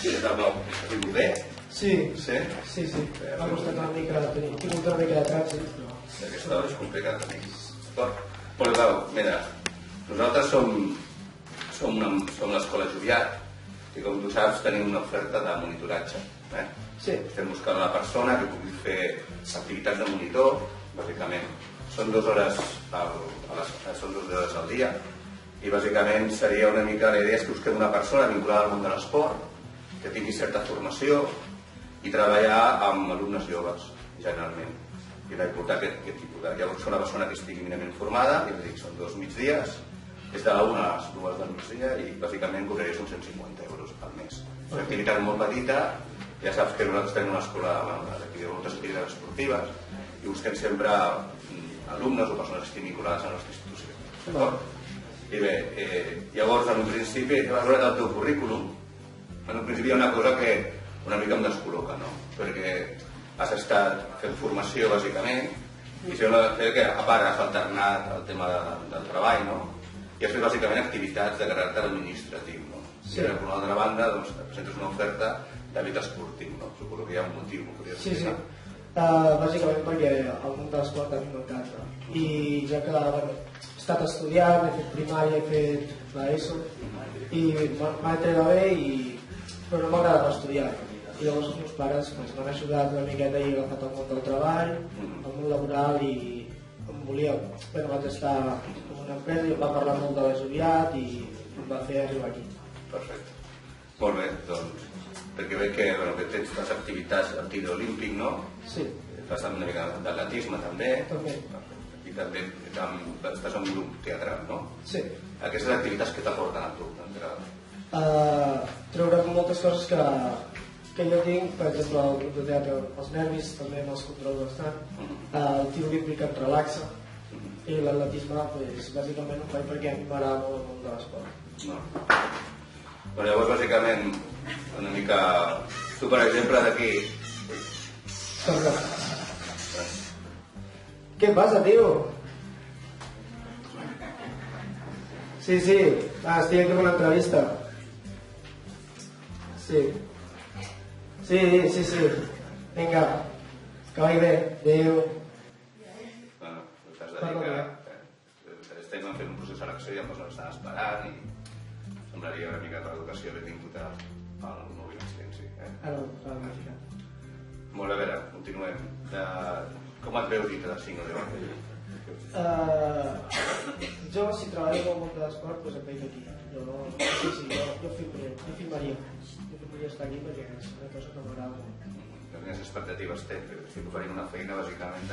Sí, has vingut bé? Sí. M'ha costat una mica, he tingut una mica de trànsit, però... Aquesta hora és complicat, amics. Però clar, mira, nosaltres som l'escola Joviat i com tu saps tenim una oferta de monitoratge. Sí. Estem buscant una persona que pugui fer activitats de monitor, bàsicament. Són 2 hores al dia i bàsicament seria una mica, la idea és que busquem una persona vinculada al món de l'esport, que tingui certa formació i treballar amb alumnes joves, generalment. I portar aquest tipus de... Llavors, una persona que estigui minimament formada, i dic, són 2 migdies, és de la 1 a les 2 del migdia i bàsicament cobraries uns 150 euros al mes. És una activitat molt petita, ja saps que nosaltres tenim una escola de moltes activitats esportives i busquem sempre alumnes o persones que estiguin vinculades a la nostra institució. D'acord? I bé, llavors, en un principi, a l'hora del teu currículum, en un principi hi ha una cosa que una mica em descol·loca, no? Perquè has estat fent formació, bàsicament, i sembla que a part has alternat el tema del treball, no? I has fet, bàsicament, activitats de caràcter administratiu, no? Sí. I per una altra banda, doncs, presentes una oferta d'hàbit esportiu, no? Suposo que hi ha un motiu, m'ho podries explicar? Sí. Bàsicament perquè el món de l'esport a mi m'encanta. I ja que he estat estudiant, he fet primària, he fet l'ESO, i m'ha entrenat bé, però no m'agrada estudiar. I llavors els meus pares m'han ajudat una miqueta i he agafat el món del treball, el món laboral i em volia... Bueno, vaig estar en una empresa i em va parlar molt de l'Esoviat i em va fer arribar aquí. Perfecte. Molt bé, doncs, perquè veig que tens les activitats al tir olímpic, no? Sí. Fas una mica d'atletisme també. També. I també estàs en un grup teatral, no? Sí. Aquestes activitats que t'aporten a tu, d'entrada? Treure moltes coses que jo tinc, per exemple, el grup de teatre, els nervis també me'ls controlo bastant, el tir olímpic em relaxa i l'atletisme, bàsicament ho faig perquè m'agrada molt el món de l'esport. No. Però llavors, bàsicament, una mica... Tu, per exemple, d'aquí... Què passa, tio? Sí, estic aquí amb una entrevista. Sí. Vinga, que vagi bé. Adéu. Bueno, t'has de dir que estem fent un procés de selecció i llavors ens estan esperant i semblaria una mica per l'educació haver tingut el mòbil en silenci. Ara ho fa una mica. Molt bé, a veure, continuem. Com et veus dintre de 5 o 10 anys? Jo, si treballo en el món de l'esport, doncs em veig aquí. Jo filmaria. Jo podria estar aquí perquè és una cosa que m'agrada molt. Quines expectatives tens? Si oferim una feina, bàsicament,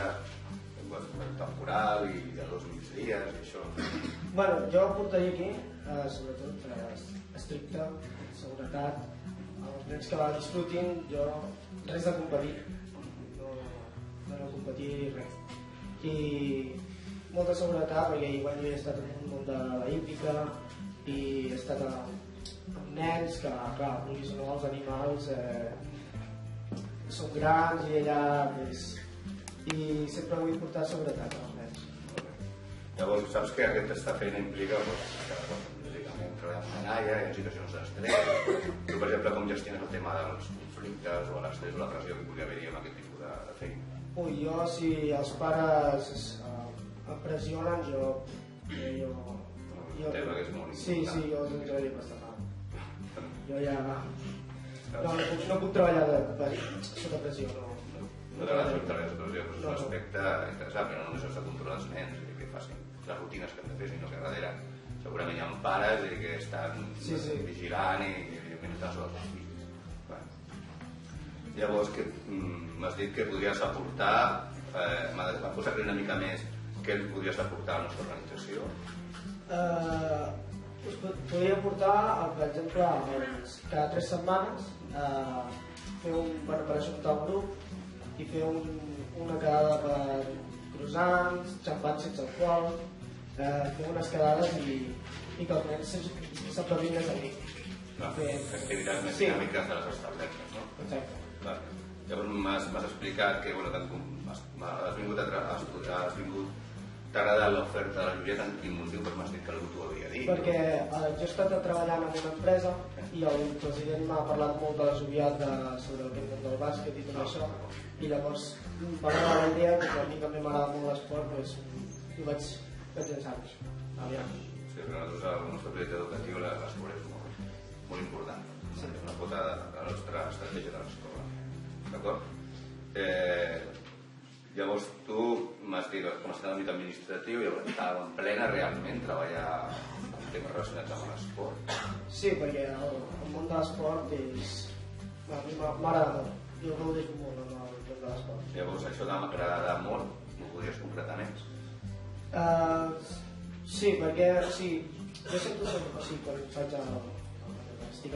temporal i de 2 migdies i això. Bueno, jo portaria aquí, sobretot, estricte, seguretat, els nens que la disfrutin, jo res de competir, no competir res. I molta seguretat perquè igual jo he estat en un món de la hípica i he estat amb nens que, clar, vulguis o no, els animals són grans i allà i sempre vull portar seguretat als nens. Llavors, saps que aquesta feina implica lògicament treballar amb canalla, hi ha situacions d'estrès. Tu, per exemple, com gestiones el tema dels conflictes o l'estrès o la pressió que podria haver-hi amb aquest tipus de feina? Jo, si els pares em pressionen, jo... Tema que és molt important. Sí, jo els entraria bastant mal. Jo ja... No puc treballar sota pressió, no. No treballar sota pressió, però és un aspecte interessant, però no només has de controlar els nens i que facin les rutines que han de fer, sinó que darrere segurament hi ha pares i que estan vigilant i evidentment estan sobre els fills. Llavors, m'has dit que podries aportar, m'ha posat una mica més, què podries aportar a la nostra organització? Podria aportar, per exemple, cada 3 setmanes fer per ajuntar un grup i fer una quedada per croissants, xampans sense alcohol, fer unes quedades i que els nens s'apromin més a mi. Activitats més dinàmiques de les establertes, no? Exacte. Llavors m'has explicat que has vingut t'agrada l'oferta de la Joviat, en quin motiu? Perquè m'has dit que algú t'ho havia dit. Perquè jo he estat treballant en una empresa i el president m'ha parlat molt de l'Asobiat sobre el món del bàsquet i tot això, i llavors va agradar la idea, que a mi també m'agrada molt l'esport, doncs ho vaig pensar aviam. Sí, per nosaltres el nostre projecte educatiu l'esport és molt important, és una pota de la nostra estratègia de l'escola, d'acord? Llavors tu m'has dit que començat en l'àmbit administratiu i llavors estava en plena realment treballar en temes relacionats amb l'esport. Sí, perquè el món de l'esport és... a mi m'agrada molt, jo gaudeixo molt en el món de l'esport. Llavors això t'agrada molt, m'ho podries concretar més? Sí, perquè jo sento, quan estic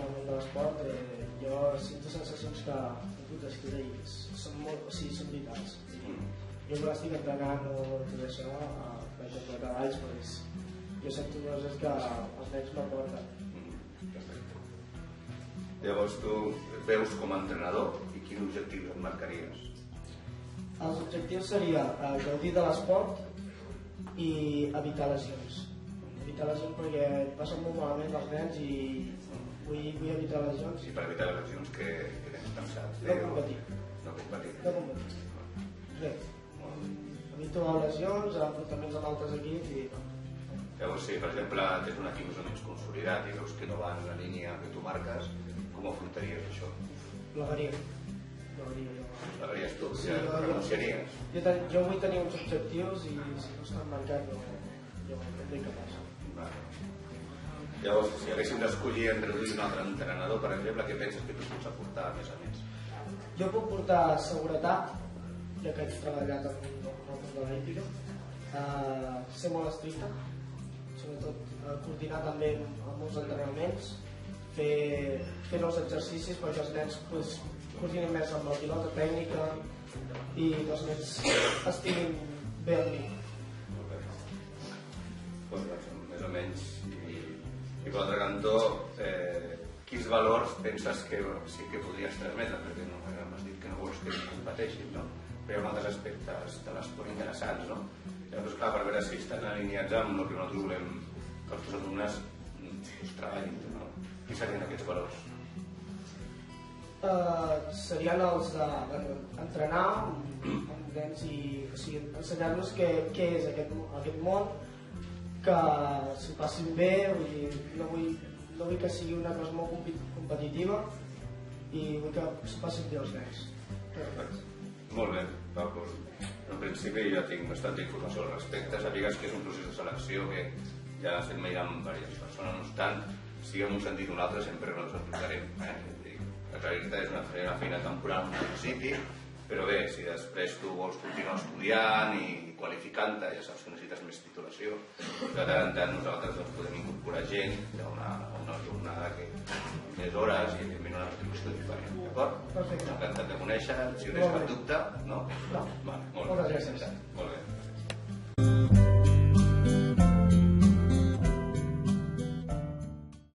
al món de l'esport, jo sento sensacions que puc descriure i són vitals. Jo quan estic entrenant o tot això, per exemple, treballs, doncs, jo sento coses que els nens m'aporten. Perfecte. Llavors tu et veus com a entrenador i quin objectiu et marcaries? Els objectius seria gaudir de l'esport i evitar lesions. Evitar lesions perquè passen molt malament els nens i vull evitar lesions. I per evitar les lesions que tens pensat? No competir. No competir. No competir. Res. Evito lesions, enfrontaments amb altres equips i... Llavors, si per exemple tens un equip més o menys consolidat i veus que no va en la línia que tu marques, com afrontaries això? Plegaria. Plegaries tu? Sí, renunciaries? Jo vull tenir uns objectius i si no estan marcats jo no tinc capaç. Llavors, si haguéssim d'escollir entre tu i un altre entrenador, per exemple, què penses que tu pots aportar a més? Jo puc portar seguretat, ja que he treballat en el món de l'hípica, ser molt estricte, sobretot coordinar també amb molts entrenaments, fer nous exercicis perquè els nens coordinin més amb la pilota tècnica i els nens estiguin bé amb mi. Més o menys. I per l'altre cantó, quins valors penses que sí que podries transmetre? Perquè m'has dit que no vols que competeixin, no? Però hi ha altres aspectes de l'esport interessants, no? Llavors, clar, per veure si estan alineats amb el que nosaltres volem que els teus alumnes treballin, no? Quins serien aquests valors? Serien els d'entrenar amb nens i ensenyar-los què és aquest món, que s'ho passin bé, no vull que sigui una cosa molt competitiva i vull que s'ho passin bé els nens. Perfecte. Molt bé, doncs, en principi ja tinc bastanta informació al respecte. Sàpigues que és un procés de selecció que ja estem mirant amb diverses persones, no obstant, sigui en un sentit o un altre, sempre no ens aplicarem. La realitat és una feina temporal en un principi, però bé, si després tu vols continuar estudiant i qualificant-te, ja saps que necessites més titulació, de tant en tant nosaltres podem incorporar gent a una jornada que més hores i evidentment una retribució diferent, d'acord? Perfecte. Encantat de conèixer, si tens cap dubte, no? No. Vale, molt Moltes gràcies. Molt bé.